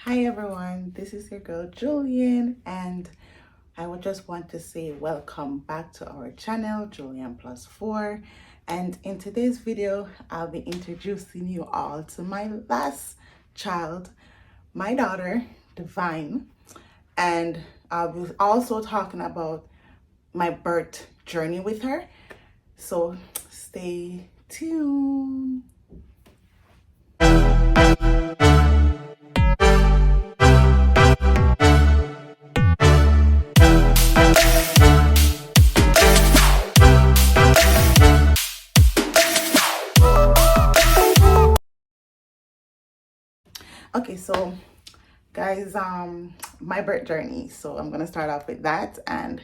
Hi everyone, this is your girl Julian, and I would just want to say welcome back to our channel, Julian Plus 4. And in today's video, I'll be introducing you all to my last child, my daughter, Divine. And I'll be also talking about my birth journey with her. So stay tuned. Okay, so guys, my birth journey. So I'm gonna start off with that, and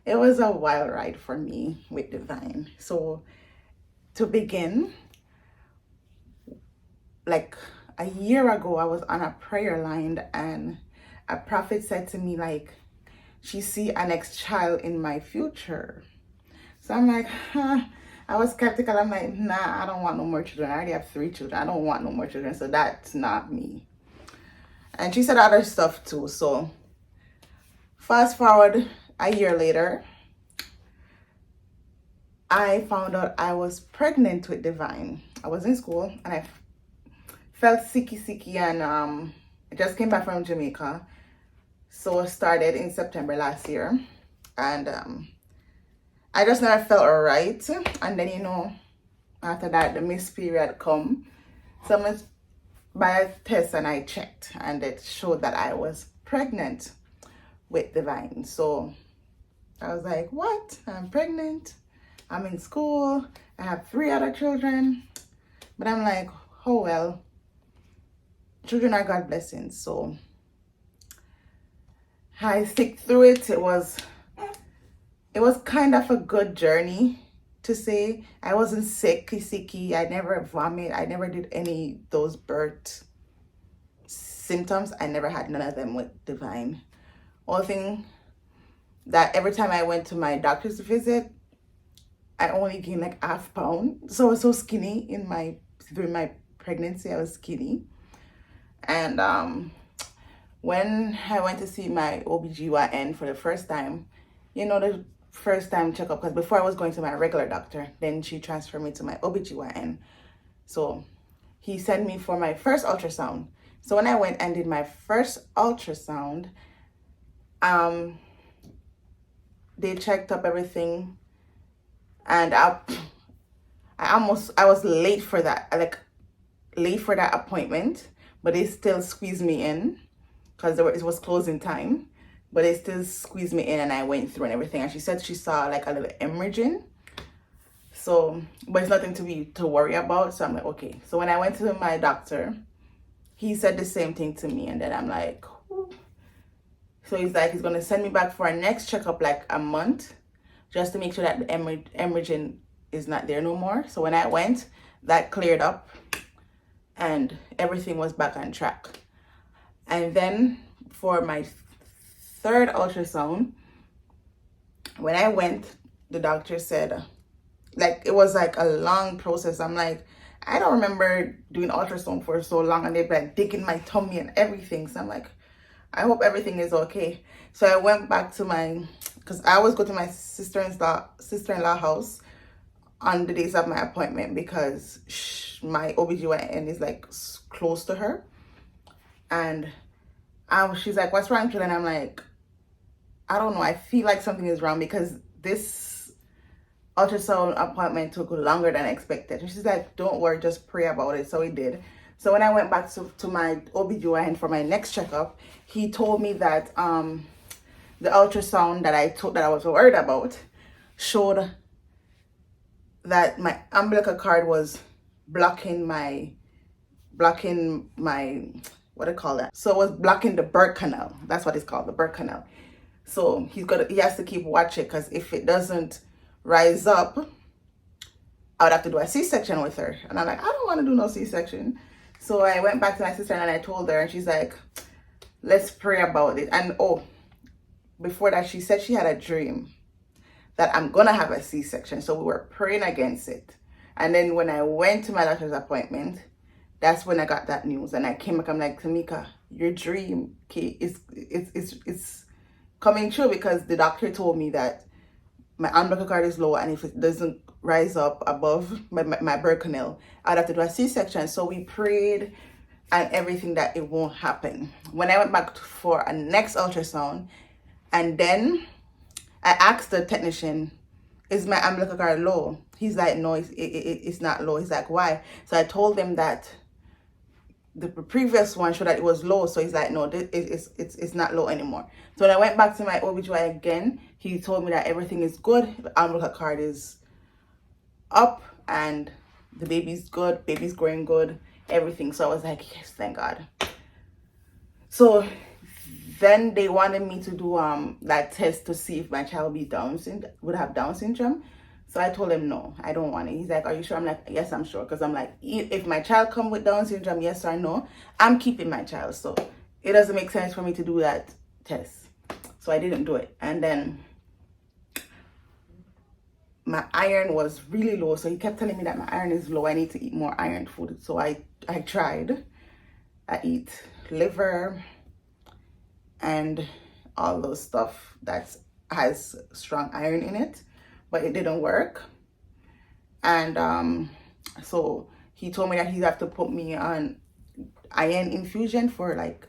it was a wild ride for me with Divine. So to begin, like a year ago, I was on a prayer line, and a prophet said to me, like, she see a next child in my future. So I'm like, huh. I was skeptical. I'm like, nah, I don't want no more children. I already have 3 children. I don't want no more children. So that's not me. And she said other stuff too. So fast forward a year later, I found out I was pregnant with Divine. I was in school and I felt sicky, and I just came back from Jamaica. So I started in September last year, and I just never felt right. And then after that the missed period come. So I by a test and I checked, and it showed that I was pregnant with Divine. So I was like, what? I'm pregnant. I'm in school. I have 3 other children. But I'm like, oh well, children are God blessings. So I stick through it. It was kind of a good journey to say. I wasn't sicky. I never vomit. I never did any of those birth symptoms. I never had none of them with Divine. Only thing that every time I went to my doctor's visit, I only gained like ½ pound. So I was so skinny during my pregnancy. I was skinny. And when I went to see my OBGYN for the first time, the first time checkup, because before I was going to my regular doctor, then she transferred me to my OBGYN. So he sent me for my first ultrasound. So when I went and did my first ultrasound, they checked up everything, and I was late for that, appointment, but they still squeezed me in because it was closing time, but they still squeezed me in, and I went through and everything. And she said she saw like a little hemorrhaging. So, but it's nothing to worry about. So I'm like, okay. So when I went to my doctor, he said the same thing to me, and then I'm like, ooh. So he's like, he's gonna send me back for a next checkup like a month, just to make sure that the hemorrhaging is not there no more. So when I went, that cleared up, and everything was back on track. And then for my 3rd ultrasound, when I went, the doctor said, like, it was like a long process. I'm like, I don't remember doing ultrasound for so long, and they've like digging my tummy and everything. So I'm like, I hope everything is okay. So I went back to because I always go to my sister-in-law house on the days of my appointment, because my OBGYN is like close to her. And she's like, what's wrong with you? And I'm like, I don't know. I feel like something is wrong, because this ultrasound appointment took longer than expected. And she's like, don't worry, just pray about it. So we did. So when I went back to my OBGYN for my next checkup, he told me that the ultrasound that I was worried about showed that my umbilical cord was blocking my what do you call that? So it was blocking the birth canal. That's what it's called, the birth canal. So he has to keep watching, because if it doesn't rise up, I would have to do a C-section with her. And I'm like, I don't want to do no C-section. So I went back to my sister and I told her, and she's like, let's pray about it. And before that, she said she had a dream that I'm gonna have a C-section. So we were praying against it. And then when I went to my doctor's appointment, That's when I got that news, and I came back. I'm like, Tamika, your dream, okay, it's coming true, because the doctor told me that my umbilical cord is low, and if it doesn't rise up above my birth canal, I'd have to do a C-section. So we prayed and everything that it won't happen. When I went back for a next ultrasound, and then I asked the technician, is my umbilical cord low? He's like, no, it's not low. He's like, why? So I told him that the previous one showed that it was low. So he's like, no, it's not low anymore. So when I went back to my OBGYN again, he told me that everything is good. The umbilical cord is up and the baby's good. Baby's growing good. Everything. So I was like, yes, thank God. So then they wanted me to do that test to see if my child would have Down syndrome. So I told him, no, I don't want it. He's like, are you sure? I'm like, yes, I'm sure. Because I'm like, if my child come with Down syndrome, yes or no, I'm keeping my child. So it doesn't make sense for me to do that test. So I didn't do it. And then my iron was really low. So he kept telling me that my iron is low. I need to eat more iron food. So I tried. I eat liver and all those stuff that has strong iron in it, but it didn't work. And so he told me that he'd have to put me on iron infusion for like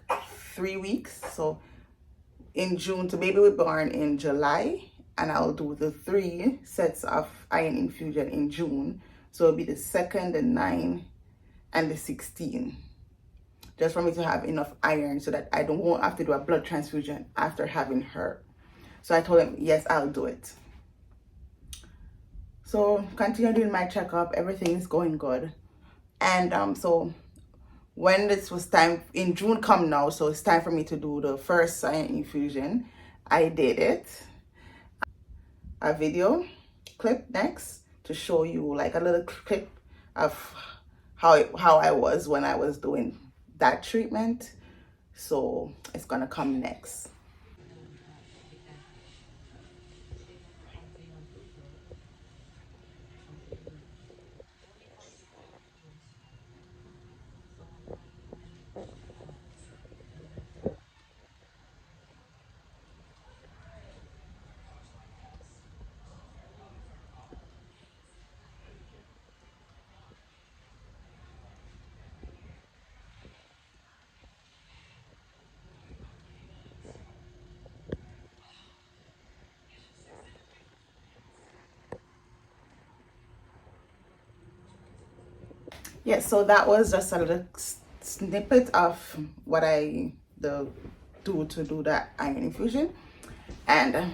3 weeks. So in June, the baby will be born in July, and I'll do the 3 sets of iron infusion in June. So it'll be the 2nd, the 9, and the 16. Just for me to have enough iron so that I won't have to do a blood transfusion after having her. So I told him, yes, I'll do it. So continue doing my checkup. Everything is going good. And so when this was time, in June come now, so it's time for me to do the first iron infusion. I did it. A video clip next to show you like a little clip of how I was when I was doing that treatment. So it's gonna come next. Yeah, so that was just a little snippet of what I do to do that iron infusion. And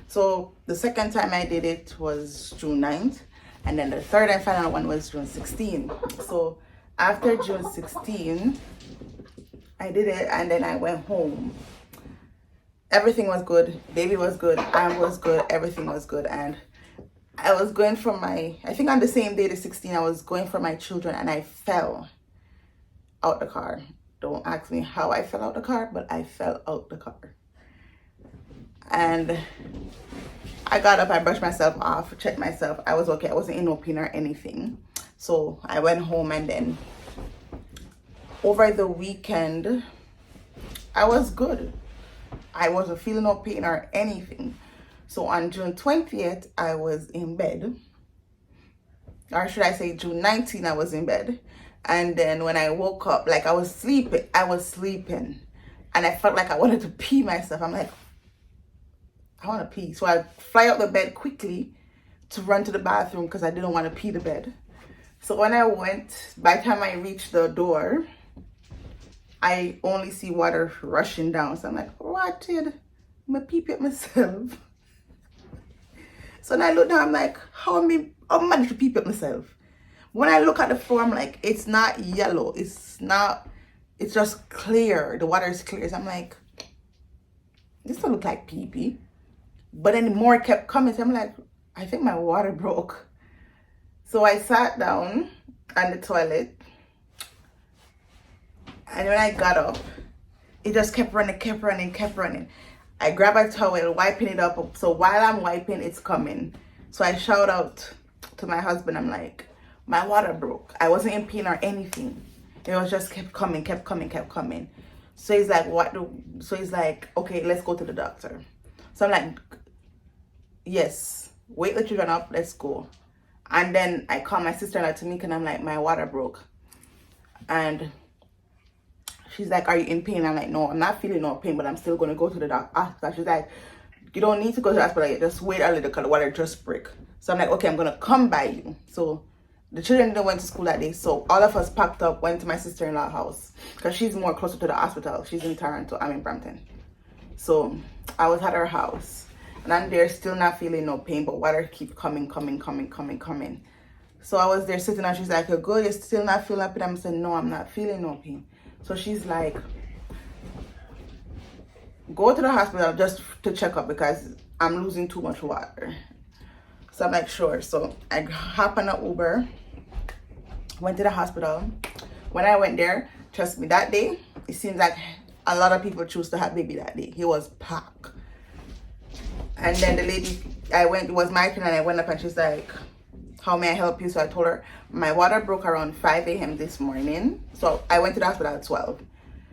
so the second time I did it was June 9th, and then the third and final one was June 16th. So after June 16th, I did it, and then I went home. Everything was good. Baby was good. I was good. Everything was good. And I was going for I think on the same day, the 16th, I was going for my children, and I fell out the car. Don't ask me how I fell out the car, but I fell out the car. And I got up, I brushed myself off, checked myself. I was okay. I wasn't in no pain or anything. So I went home, and then over the weekend, I was good. I wasn't feeling no pain or anything. So on June 20th, I was in bed. Or should I say June 19th, I was in bed. And then when I woke up, like I was sleeping. And I felt like I wanted to pee myself. I'm like, I want to pee. So I fly out the bed quickly to run to the bathroom because I didn't want to pee the bed. So when I went, by the time I reached the door, I only see water rushing down. So I'm like, what did I pee at myself? So then I look down, I'm like, how am I managed to pee at myself? When I look at the floor, I'm like, it's not yellow. It's just clear. The water is clear. So I'm like, this don't look like pee-pee. But then more kept coming. So I'm like, I think my water broke. So I sat down on the toilet. And when I got up, it just kept running. I grab a towel, wiping it up. So while I'm wiping, it's coming. So I shout out to my husband. I'm like, my water broke. I wasn't in pain or anything. It was just kept coming, kept coming, kept coming. So he's like, so he's like, okay, let's go to the doctor. So I'm like, yes, wake the children up, let's go. And then I call my sister-in-law to me, and I'm like, my water broke. And she's like, are you in pain? I'm like, no, I'm not feeling no pain, but I'm still going to go to the doctor. She's like, you don't need to go to the hospital yet. Just wait a little because the water just break. So I'm like, okay, I'm going to come by you. So the children didn't went to school that day. So all of us packed up, went to my sister-in-law's house because she's more closer to the hospital. She's in Toronto. I'm in Brampton. So I was at her house. And I'm there still not feeling no pain, but water keep coming. So I was there sitting and she's like, you're good? You're still not feeling pain? I'm saying, no, I'm not feeling no pain. So she's like, go to the hospital just to check up because I'm losing too much water. So I'm like, sure. So I hop on an Uber, went to the hospital. When I went there, trust me, that day, it seems like a lot of people choose to have baby that day. He was packed. And then the lady, it was my turn, and I went up and she's like, how may I help you? So I told her, my water broke around 5 a.m. this morning. So I went to the hospital at 12.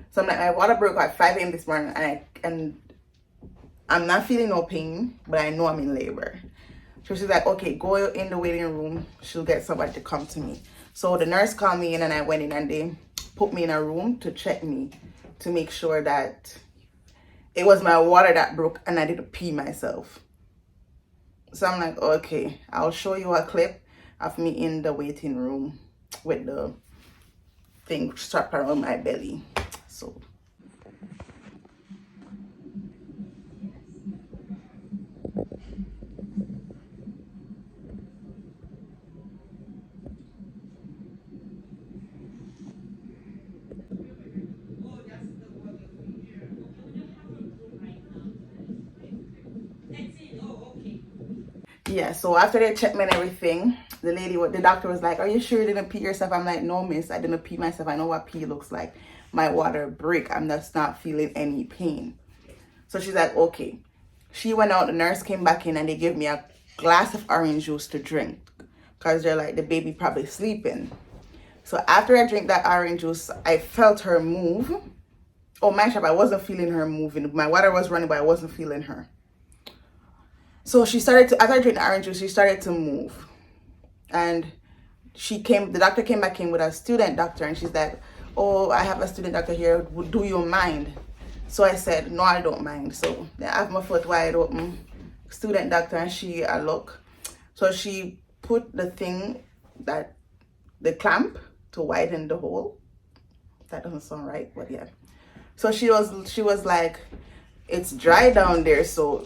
So I'm like, my water broke at 5 a.m. this morning, and I'm not feeling no pain, but I know I'm in labor. So she's like, okay, go in the waiting room. She'll get somebody to come to me. So the nurse called me in and I went in and they put me in a room to check me to make sure that it was my water that broke and I didn't pee myself. So I'm like, okay, I'll show you a clip of me in the waiting room with the thing strapped around my belly. So yeah, so after they checked me and everything, the doctor was like, are you sure you didn't pee yourself? I'm like, no, miss, I didn't pee myself. I know what pee looks like. My water break. I'm just not feeling any pain. So she's like, okay. She went out, the nurse came back in and they gave me a glass of orange juice to drink because they're like, the baby probably sleeping. So after I drank that orange juice, I felt her move. Oh, my shop, I wasn't feeling her moving. My water was running, but I wasn't feeling her. So she started to, after I drank the orange juice, she started to move. And the doctor came back in with a student doctor and she's like, oh, I have a student doctor here. Do you mind? So I said, no, I don't mind. So I have my foot wide open. Student doctor, and she, look. So she put the thing, the clamp to widen the hole. That doesn't sound right, but yeah. So she was like, it's dry down there, so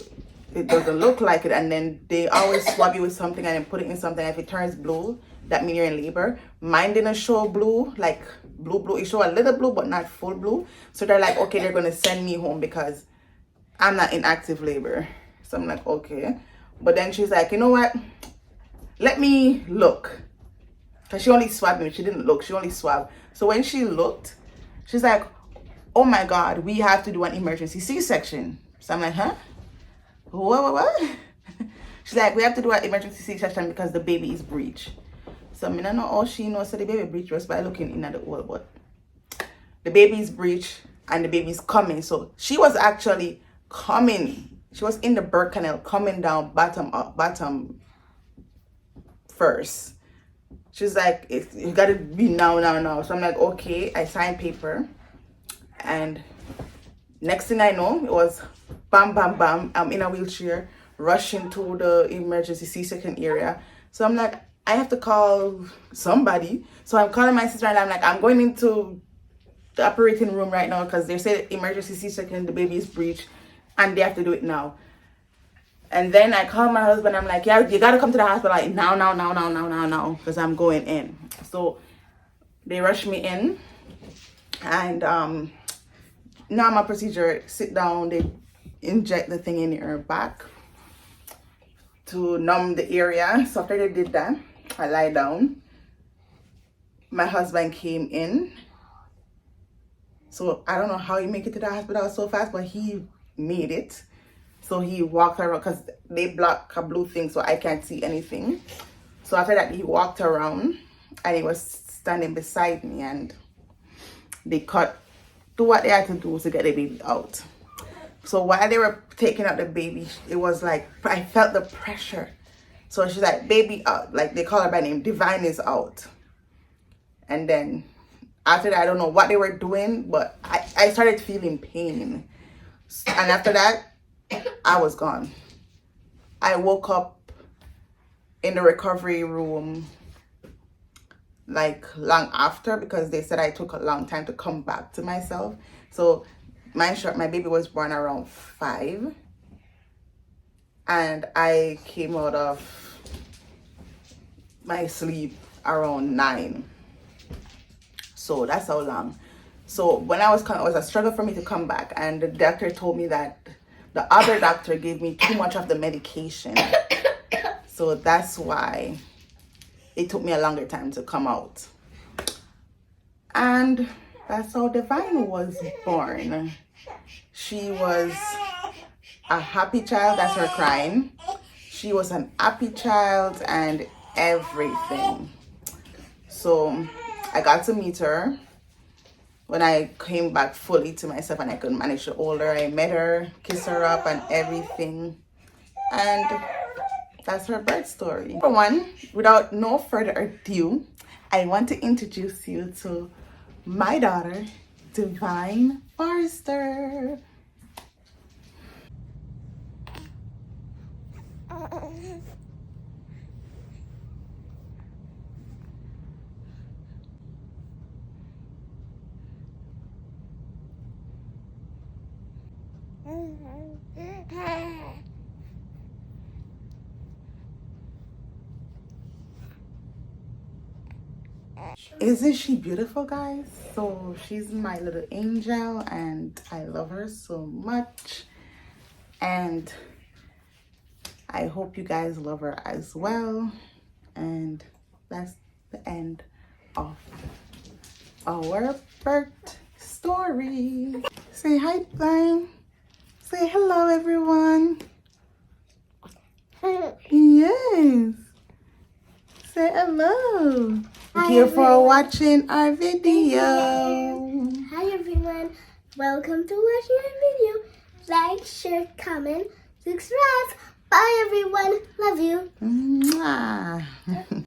it doesn't look like it. And then they always swab you with something and then put it in something. If it turns blue, that means you're in labor. Mine didn't show blue, like blue. It showed a little blue, but not full blue. So they're like, okay, they're going to send me home because I'm not in active labor. So I'm like, okay. But then she's like, you know what? Let me look. Because she only swabbed me. She didn't look. She only swabbed. So when she looked, she's like, oh my God, we have to do an emergency C-section. So I'm like, huh? What? She's like, we have to do an emergency C-section because the baby is breech. So I mean, I know all she knows, so the baby breech was by looking in at the hole, but the baby is breech and the baby's coming. So she was actually coming. She was in the birth canal coming down bottom first. She's like, you gotta be now. So I'm like, okay. I signed paper. And next thing I know, it was bam. I'm in a wheelchair, rushing to the emergency C-section area. So I'm like, I have to call somebody. So I'm calling my sister and I'm like, I'm going into the operating room right now because they said emergency C-section, the baby is breech, and they have to do it now. And then I call my husband. I'm like, yeah, you gotta come to the hospital like, now, because I'm going in. So they rush me in, and normal procedure, sit down, they inject the thing in your back to numb the area. So after they did that, I lie down. My husband came in. So I don't know how he make it to the hospital so fast, but he made it. So he walked around because they block a blue thing so I can't see anything. So after that, he walked around and he was standing beside me and they do what they had to do to get the baby out. So while they were taking out the baby, it was like I felt the pressure. So she's like, baby out, like they call her by name, Divine is out. And then after that, I don't know what they were doing, but I started feeling pain. And after that, I was gone. I woke up in the recovery room like long after, because they said I took a long time to come back to myself. So my baby was born around 5, and I came out of my sleep around 9. So that's how long. So when I was coming, it was a struggle for me to come back, and the doctor told me that the other doctor gave me too much of the medication. So that's why it took me a longer time to come out. And that's how Divine was born. She was a happy child. That's her crying. She was an happy child and everything. So I got to meet her when I came back fully to myself and I could manage to hold her. I met her, kiss her up and everything. And that's her birth story. For one, without no further ado, I want to introduce you to my daughter, Divine Forrester. Isn't she beautiful, guys? So she's my little angel and I love her so much, and I hope you guys love her as well. And that's the end of our birth story. Say hi, Divine. Say hello, everyone. Yes. Say hello. Thank you for watching our video. Hi everyone. Welcome to watching our video. Like, share, comment, subscribe. Bye everyone. Love you. Mwah.